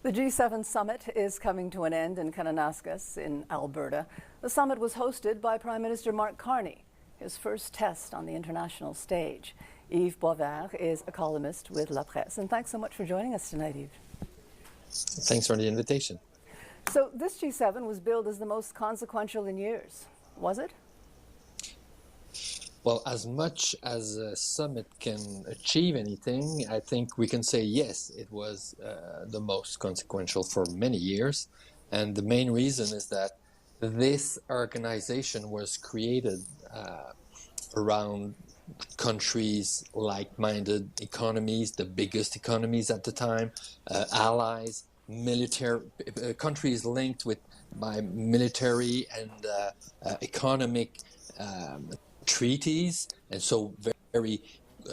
The G7 summit is coming to an end in Kananaskis in Alberta. The summit was hosted by Prime Minister Mark Carney, his first test on the international stage. Yves Boisvert is a columnist with La Presse, and thanks so much for joining us tonight, Yves. Thanks for the invitation. So this G7 was billed as the most consequential in years, was it? Well, as much as a summit can achieve anything, I think we can say yes, it was the most consequential for many years. And the main reason is that this organization was created around countries, like-minded economies, the biggest economies at the time, allies, military countries linked by military and economic treaties, and so very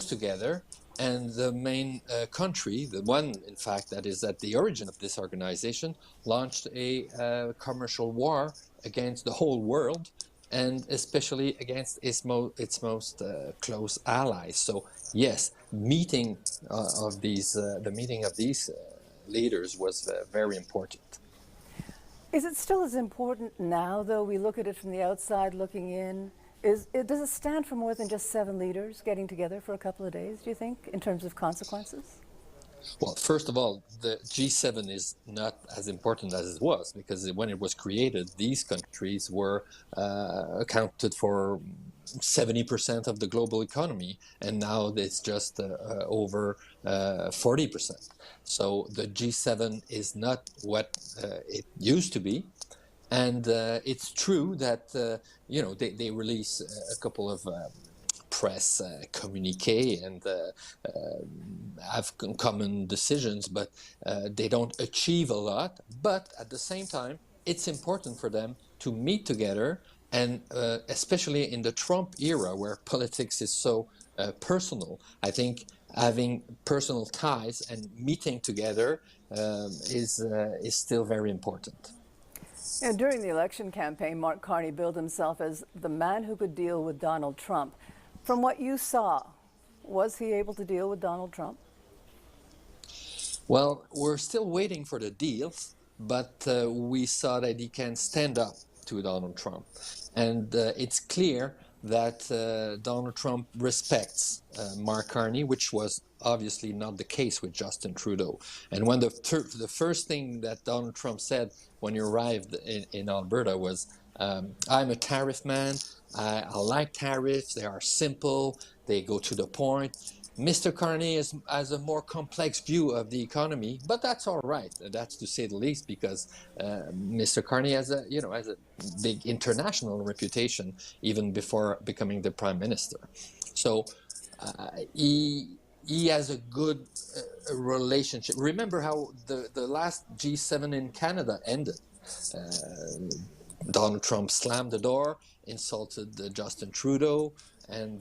together. And the main country, the one in fact that is at the origin of this organization, launched a commercial war against the whole world, and especially against its most close allies. So yes, the meeting of these leaders was very important. Is it still as important now, though? We look at it from the outside looking in. Does it stand for more than just 7 leaders getting together for a couple of days, do you think, in terms of consequences? Well, first of all, the G7 is not as important as it was, because when it was created, these countries were accounted for 70% of the global economy, and now it's just over 40%. So the G7 is not what it used to be. And it's true that they release a couple of press communiqué and have common decisions, but they don't achieve a lot. But at the same time, it's important for them to meet together, and especially in the Trump era, where politics is so personal. I think having personal ties and meeting together is still very important. During the election campaign, Mark Carney billed himself as the man who could deal with Donald Trump. From what you saw, was he able to deal with Donald Trump? Well, we're still waiting for the deals, but we saw that he can stand up to Donald Trump. And it's clear that Donald Trump respects Mark Carney, which was obviously not the case with Justin Trudeau. And when the first thing that Donald Trump said when he arrived in Alberta was, I'm a tariff man, I like tariffs, they are simple, they go to the point. Mr. Carney has a more complex view of the economy, but that's all right. That's to say the least, because Mr. Carney has a big international reputation even before becoming the Prime Minister. So he has a good relationship. Remember how the last G7 in Canada ended. Donald Trump slammed the door, insulted Justin Trudeau, and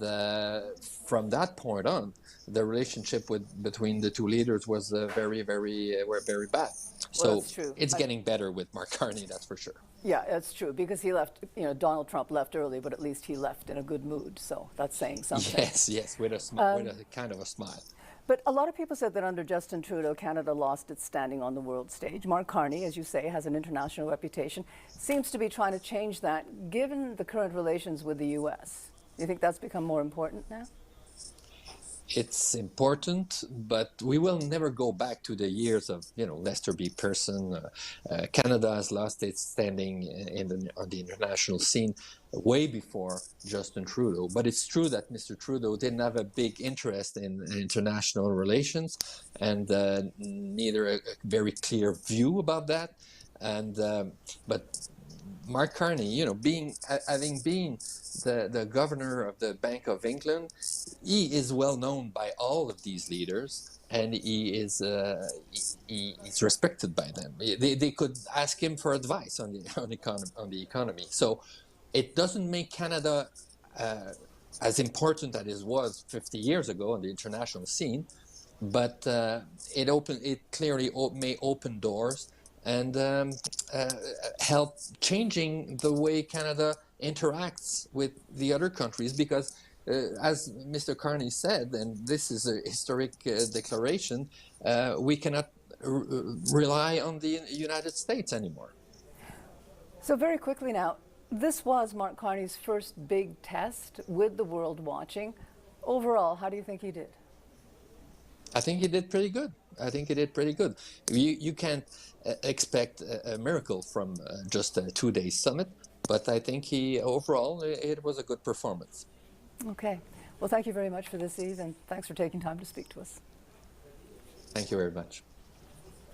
from that point on, the relationship between the two leaders was very bad. Well, so it's getting better with Mark Carney, that's for sure. Yeah, that's true, because he left, Donald Trump left early, but at least he left in a good mood, so that's saying something. Yes, with a kind of a smile. But a lot of people said that under Justin Trudeau, Canada lost its standing on the world stage. Mark Carney, as you say, has an international reputation, seems to be trying to change that, given the current relations with the U.S. Do you think that's become more important now? It's important, but we will never go back to the years of, Lester B. Pearson. Canada has lost its standing on the international scene way before Justin Trudeau. But it's true that Mr. Trudeau didn't have a big interest in international relations, and neither a very clear view about that. And but Mark Carney, having been the governor of the Bank of England, he is well known by all of these leaders, and he's respected by them. They could ask him for advice on the economy. So it doesn't make Canada as important as it was 50 years ago on the international scene, but it clearly may open doors and help changing the way Canada interacts with the other countries, because as Mr. Carney said, and this is a historic declaration, we cannot rely on the United States anymore. So very quickly now, this was Mark Carney's first big test with the world watching. Overall, how do you think he did? I think he did pretty good. I think he did pretty good. You can't expect a miracle from just a 2-day summit, but I think overall it was a good performance. Okay. Well, thank you very much for this, Yves, and thanks for taking time to speak to us. Thank you very much.